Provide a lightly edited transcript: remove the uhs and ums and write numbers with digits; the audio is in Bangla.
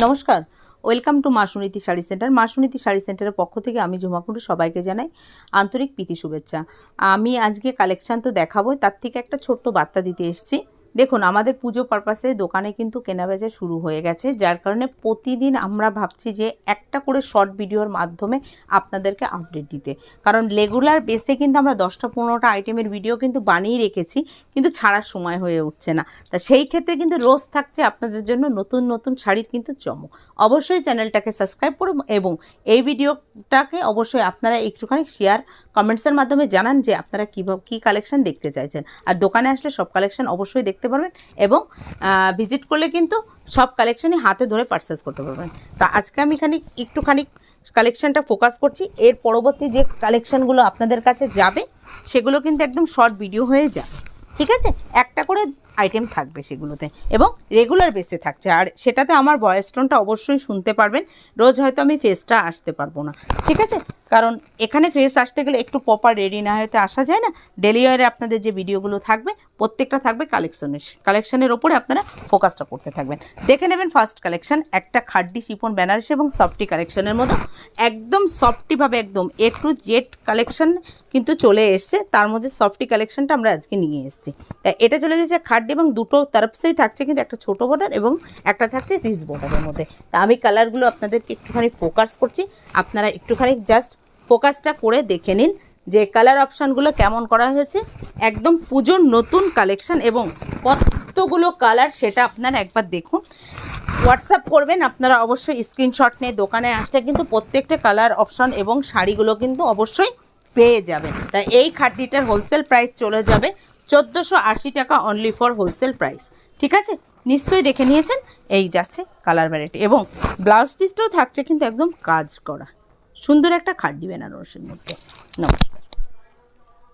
নমস্কার, ওয়েলকাম টু মা সুনীতি শাড়ি সেন্টার। মা সুনীতি শাড়ি সেন্টারের পক্ষ থেকে আমি ঝুমা কুণ্ডু সবাইকে জানাই আন্তরিক প্রীতি শুভেচ্ছা। আমি আজকে কালেকশান তো দেখাবো, তার থেকে একটা ছোট্ট বার্তা দিতে এসেছি। দেখুন, আমাদের পুজো পারপাসে দোকানে কিন্তু কেনাবেচা শুরু হয়ে গেছে, যার কারণে প্রতিদিন আমরা ভাবছি যে একটা করে শর্ট ভিডিওর মাধ্যমে আপনাদেরকে আপডেট দিতে। কারণ রেগুলার বেসে কিন্তু আমরা 10-15টা আইটেমের ভিডিও কিন্তু বানিয়ে রেখেছি, কিন্তু ছাড়ার সময় হয়ে উঠছে না। তা সেই ক্ষেত্রে কিন্তু রোজ থাকছে আপনাদের জন্য নতুন নতুন শাড়ির কিন্তু চমক। অবশ্যই চ্যানেলটাকে সাবস্ক্রাইব করুন এবং এই ভিডিওটাকে অবশ্যই আপনারা একটুখানি শেয়ার কমেন্টসের মাধ্যমে জানান যে আপনারা কী কালেকশান দেখতে চাইছেন। আর দোকানে আসলে সব কালেকশান অবশ্যই দেখতে পারবেন এবং ভিজিট করলে কিন্তু সব কালেকশানই হাতে ধরে পারচেস করতে পারবেন। তা আজকে আমি একটুখানি কালেকশানটা ফোকাস করছি। এর পরবর্তী যে কালেকশানগুলো আপনাদের কাছে যাবে সেগুলো কিন্তু একদম শর্ট ভিডিও হয়ে যাবে, ঠিক আছে? একটা করে আইটেম থাকবে সেগুলোতে এবং রেগুলার বেসে থাকছে। আর সেটাতে আমার ভয়েস টোনটা অবশ্যই শুনতে পারবেন। রোজ হয়তো আমি ফেসটা আসতে পারবো না, ঠিক আছে? কারণ এখানে ফেস আসতে গেলে একটু প্রপার রেডি না হতে আসা যায় না। ডেলি ওয়ারে আপনাদের যে ভিডিওগুলো থাকবে প্রত্যেকটা থাকবে কালেকশনের ওপরে আপনারা ফোকাসটা করতে থাকবেন। দেখে নেবেন ফার্স্ট কালেকশন, একটা খাড্ডি শিফন বেনারসি এবং সফটি কালেকশনের মতো একদম সফটিভাবে একদম A to Z কালেকশন কিন্তু চলে এসছে। তার মধ্যে সফটি কালেকশনটা আমরা আজকে নিয়ে এসেছি। তাই এটা চলে যাচ্ছে খাড্ডি এবং দুটো তরফসেই থাকছে কিন্তু একটা ছোটো বর্ডার এবং একটা থাকছে রিচ বর্ডারের মধ্যে। তা আমি কালারগুলো আপনাদেরকে একটুখানি ফোকাস করছি, আপনারা একটুখানি জাস্ট ফোকাসটা করে দেখে নিন যে কালার অপশানগুলো কেমন করা হয়েছে। একদম পুজোর নতুন কালেকশান এবং কতগুলো কালার সেটা আপনারা একবার দেখুন। হোয়াটসঅ্যাপ করবেন আপনারা অবশ্যই, স্ক্রিনশট নিয়ে দোকানে আসলে কিন্তু প্রত্যেকটা কালার অপশান এবং শাড়িগুলো কিন্তু অবশ্যই পেয়ে যাবেন। তাই এই খাড্ডিটার হোলসেল প্রাইস চলে যাবে 1480 টাকা অনলি ফর হোলসেল প্রাইস, ঠিক আছে? নিশ্চয়ই দেখে নিয়েছেন। এই যাচ্ছে কালার ভ্যারাইটি এবং ব্লাউজ পিসটাও থাকছে কিন্তু একদম কাজ করা সুন্দর একটা খাড্ডি বেনারসির মধ্যে। নমস্কার।